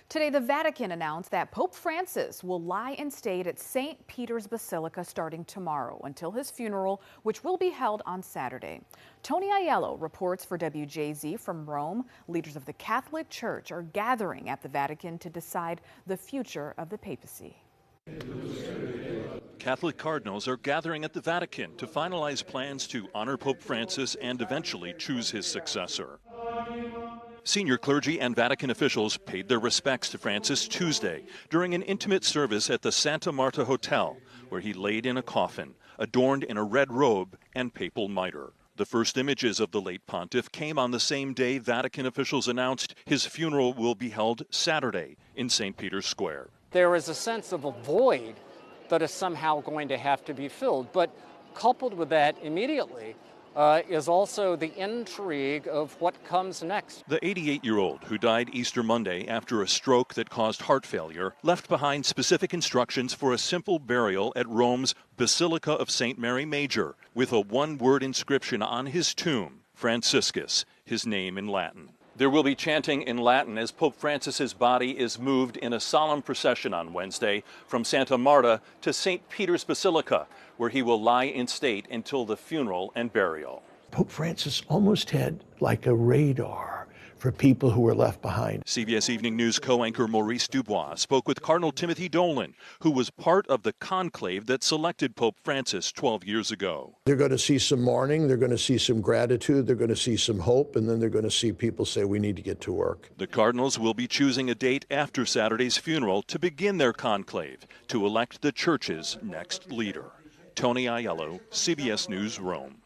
Today, the Vatican announced that Pope Francis will lie in state at St. Peter's Basilica starting tomorrow until his funeral, which will be held on Saturday. Tony Aiello reports for WJZ from Rome. Leaders of the Catholic Church are gathering at the Vatican to decide the future of the papacy. Catholic cardinals are gathering at the Vatican to finalize plans to honor Pope Francis and eventually choose his successor. Senior clergy and Vatican officials paid their respects to Francis Tuesday during an intimate service at the Santa Marta Hotel, where he laid in a coffin, adorned in a red robe and papal mitre. The first images of the late pontiff came on the same day Vatican officials announced his funeral will be held Saturday in St. Peter's Square. There is a sense of a void that is somehow going to have to be filled, but coupled with that immediately is also the intrigue of what comes next. The 88-year-old who died Easter Monday after a stroke that caused heart failure left behind specific instructions for a simple burial at Rome's Basilica of St. Mary Major, with a one-word inscription on his tomb, Franciscus, his name in Latin. There will be chanting in Latin as Pope Francis's body is moved in a solemn procession on Wednesday from Santa Marta to St. Peter's Basilica, where he will lie in state until the funeral and burial. Pope Francis almost had like a radar for people who were left behind. CBS Evening News co-anchor Maurice Dubois spoke with Cardinal Timothy Dolan, who was part of the conclave that selected Pope Francis 12 years ago. They're going to see some mourning, they're going to see some gratitude, they're going to see some hope, and then they're going to see people say we need to get to work. The Cardinals will be choosing a date after Saturday's funeral to begin their conclave to elect the Church's next leader. Tony Aiello, CBS News, Rome.